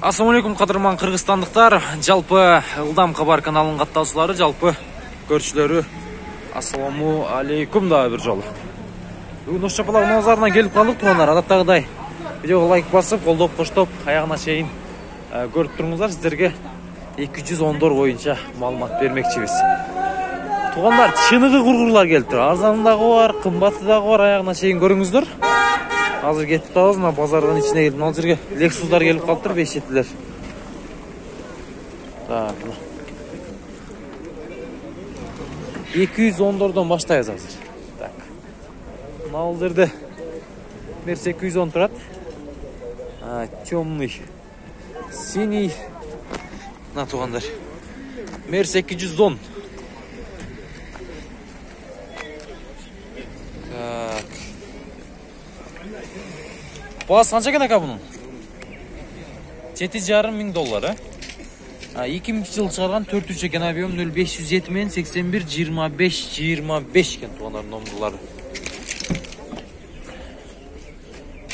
Ассалаумалейкум кадырман кыргызстандыктар, жалпы Ылдам Кабар каналынын каттаушылары, жалпы көрчүлөрү, ассаламу алейкум да бир жолу. Бүгүн ош чапалак назарына келип калдык туугандар. Адаттагыдай видеого лайк басып, колдоп, коштоп, аягына чейин көрүп туруңуздар. Сиздерге 210 боюнча маалымат бермекчибиз. Туугандар, чыныгы кургурлар келиптир. Арзанындагы бар, кымбаты дагы бар, аягына чейин көрүңүздөр. Азыр кетип атабыз, мына базардын ичине келип, мына жерге Lexus'lar келип калыптыр, 5 жетилер. Так, мына 210 баштайбыз азыр. Так. Мына жерде Mercedes 210 турат. Темный, синий. Мына туугандар. Mercedes 210. Так. Баас канча экен ака бунун? $7,500, 2000 чыгарган 4-3 экен, объем 0507 менен 81 25 экен туугандар номерлары.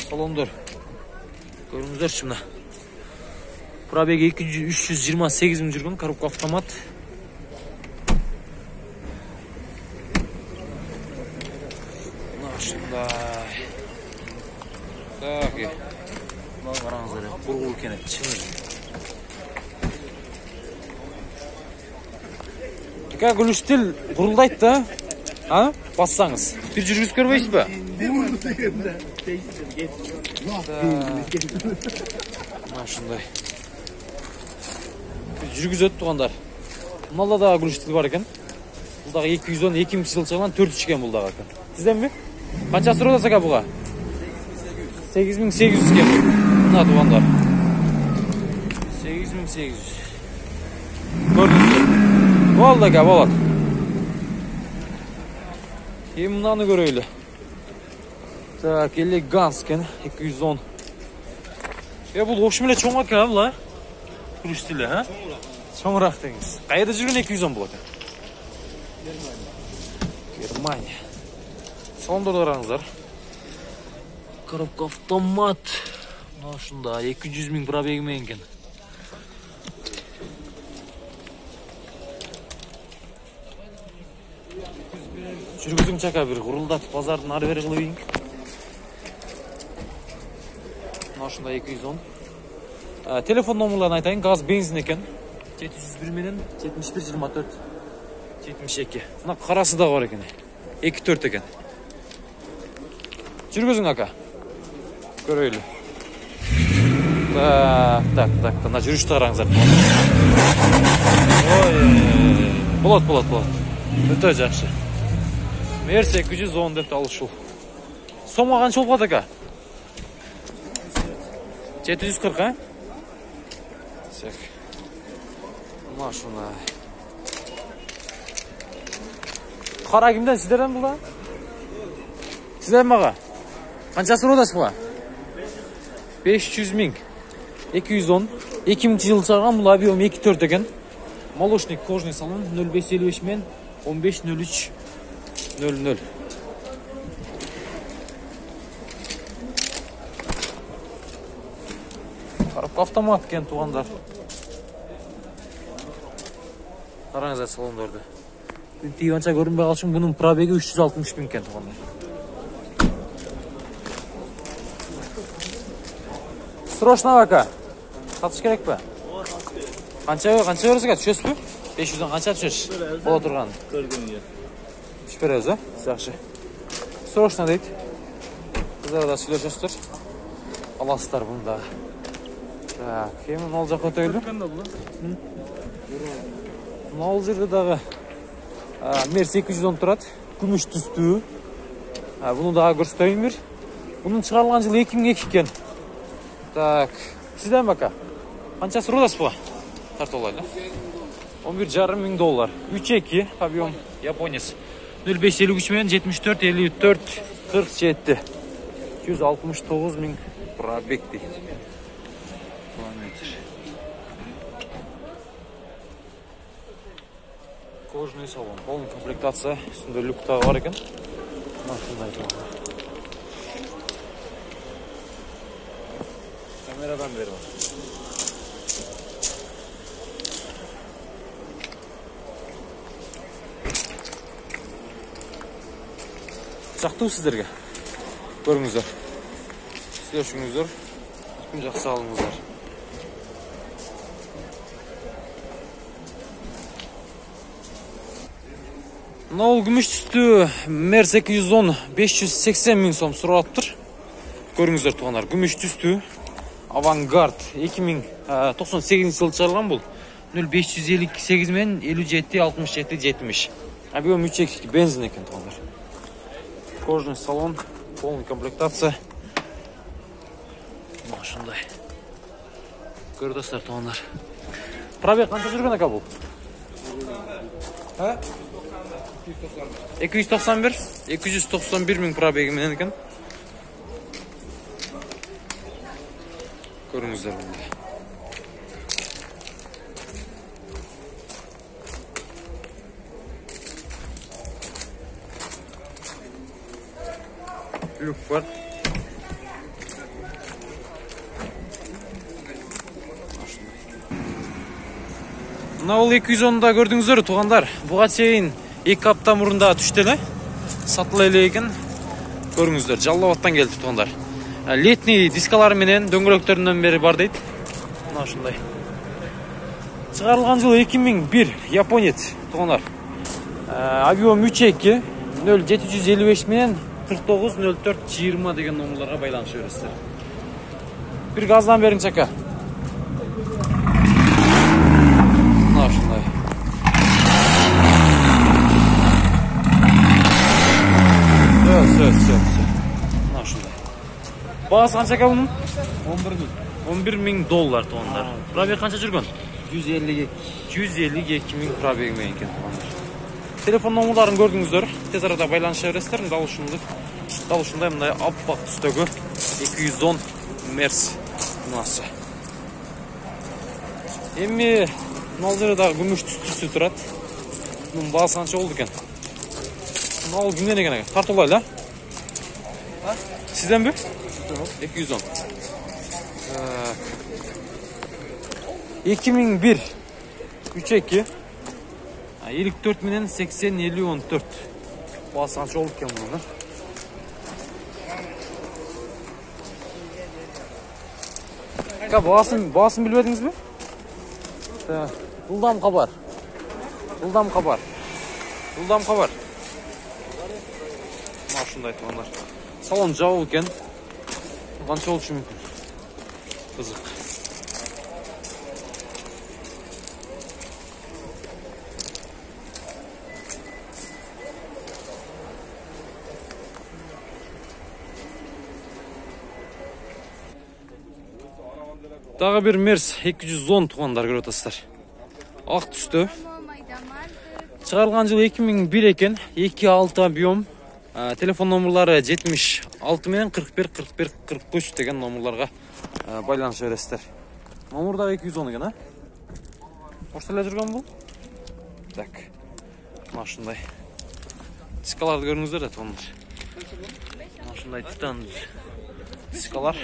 Салондор. Көрүңүздөрчү мына. Пробеги 328 миң жүргөн, коробка автомат. Мына ушундай. Так, мына караңыздар, кургул экен, чыныгы. Ка гүлүштүл курулдайт да? Бассаңыз. Бир жүргүзүп көрбөйсүзбү? Мына ушундай. Жүргүзөт туугандар. Мында да гүлүштүл бар экен. Бул дагы 210 2000 жыл чыган 4 экен бул дагы. Сизденби? Канча сураласа ака буга? 8800 экен. Мына туугандар. 8800. Көрдүңүздөр. Болду ака, болот. Эми мынаны көрөйлү. Так, элеганс экен, 210. Бул общем эле чоң экен бул, Күрүштүлө, Чоңураак деңиз. Кайерде жүргөн 210 бул экен? Германия. Салондорду караңыздар. Коробка автомат. Мына ушунда 200 миң пробеги менен экен. Жүргүзүң чака бир курулдатып базардын ары бери кылып ийин. Мына ушунда 210. Телефон номерларын айтайын, газ бензин экен. 701 менен 71 24 72. Мына карасы да бар экен. 2-4 экен. Жүргүзүң ака. Көрөйлү. Так, мына жүрүштү караңыздар. Болот. Өтө жакшы. Mercedes 210 деп алышуу. Сомго канча болот ака? 740, Сек. Машина. Кара кимден, сиздерден бул да? Сиздерден мага? Канча суродасыз буга? 500 миң. 210. 2000 жыл чыгарган, бул объем 2-4 экен. Молочный кожный салон 0555 мен 1503 00. Коробка автомат экен туугандар. Караңыздар салондорду. Тиги анча көрүнбөй калышын, бунун пробеги 360 миң экен туугандар. Срочно ака. Сатыш керекпи? Канча бересиз ака, түшөсүзбү? 500 канча түшөш? Боло турган. Көргөнгө. Түшүп беребиз, Жакшы. Срочно дейт. Кыздар да сүйлөшөсүздөр. Аласыздар буну дагы. Так, эми мал жакка өтөйлү. Мал жерде дагы Mercedes 210 турат. Күмүш түстүү. Буну дагы көрсөтөйүн бир. Бунун чыгарылган жылы 2002 экен. Так, сизден бака. Канча сураласыз буга? Тартып алайлы. $11,5 миң. 3.2 объем, японец. 0553 менен 74 54 47. 169 миң пробег дейт. Кожный салон, полный комплектация, үстүндө люк дагы бар экен. Машиндай турган. Kameradan beri var. Жактуу сиздерге. Көрүңүздөр. Сүйлөшүңүздөр. Күн жакшы алыңыздар. Мынау күмүш түстүү Мерс 210 580 миң сом сураттыр. Көрүңүздөр туугандар, күмүш түстүү Авангард 2098 жылы чыгарылган бул. 0558 менен 576770. Объем 3 бензин экен туугандар. Кожаный салон, полный комплектация. Машиндай. Көрдүсүздөр туугандар. Пробег канча жүргөн ака бул? 291 миң пробеги менен экен. Көрүңүздөр мындай. Люк бар. Мына бул 210-да көрдүңүздөр туугандар. Буга чейин 2 апта мурунда түштү эле. Сатыла эле экен. Көрүңүздөр, Жалал Абадтан келди туугандар. Летний дискалары менен дөңгөлөктөрүнөн бери бар дейт. Мына ушундай. Чыгарылган жылы 2001, японец туугандар. Объем 3.2, 0755 менен 490420 деген номерларга байланышып бересиздер. Бир газдан бериңчи ака. Мына ушундай. Все. Мына ушундай. Багасы канча ака бунун? 11 миң доллар туугандар. Пробег канча жүргөн? 152 миң пробеги менен экен туугандар. Телефон номерларын көрдүңүздөр. Тез арада байланыша бересиздер. Дал ушундай мындай аппак түстөгү 210 Мерс мынасы. Эми мына жерде дагы күмүш түстүсү турат. Мунун баасы канча болду экен? Мына ал кимден экен? Тартуулайлы, а? Сизденби? 210. 2001 3.2 54 менен 80-50-14 баасы канча болду экен муну? Баасын билбедиңизби? Ылдам кабар. Мына ушундай туугандар. Салон жабык экен. Канча болушу мүмкүн? Кызык. Дагы бир Мерс 210 туугандар көрүп атасыздар. Ак түстө. Чыгарылган жылы 2001 экен. 2.6 объем. Телефон номерлары 76 менен 41-41-43 деген номерларга байланыша бересиздер. Номер дагы 210 экен, а? Ошто эле жүргөн бул? Так. Мына ушундай. Дискаларды көрүңүздөр да туугандар. Мына ушундай титан дискалар.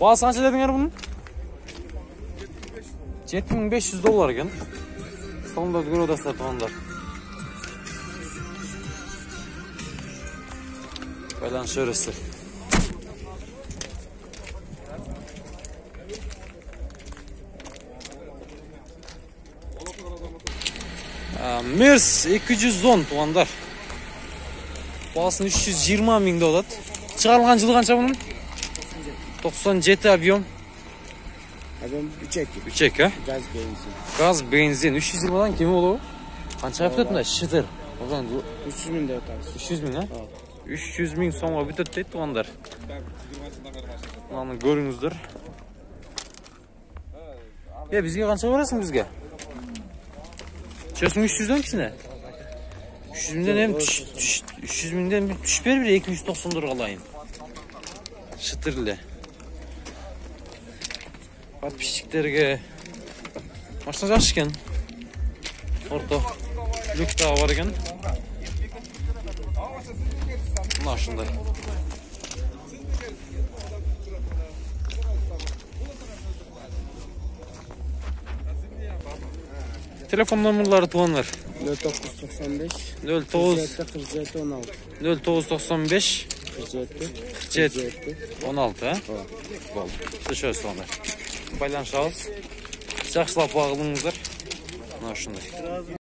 Баасы канча дедиңер бунун? 7500 доллар экен. Салондарды көрүп атасыздар туугандар. Байланыша бересиздер. Мерс 210 туугандар. Баасын 320 миң деп атат. Чыгарылган жылы канча бунун? 97 объем. Объем 3.2, а? Газ, бензин. 320-дан кеми болобу? Канча бүтөт мындай? Шытыр. 300 миң деп атабыз. 300 миң, а? 300 миң сомго бүтөт дейт туугандар. Мынаны көрүңүздөр. Бизге канча бересиң бизге? Чөсүң 300-дөн кичине? 300 миңден түшүп бер, 290 алайын. Шытыр эле. Подписчиктерге машина жакшы экен. Орто люк дагы бар экен. Мына ушундай. Telefon номерлары туғандар. 0995 09 47 16. 0995 47 16, а? Болды. Düşөз сонда. Байланышабыз. Жақсылап бағылыңыздар. Мына ушундай.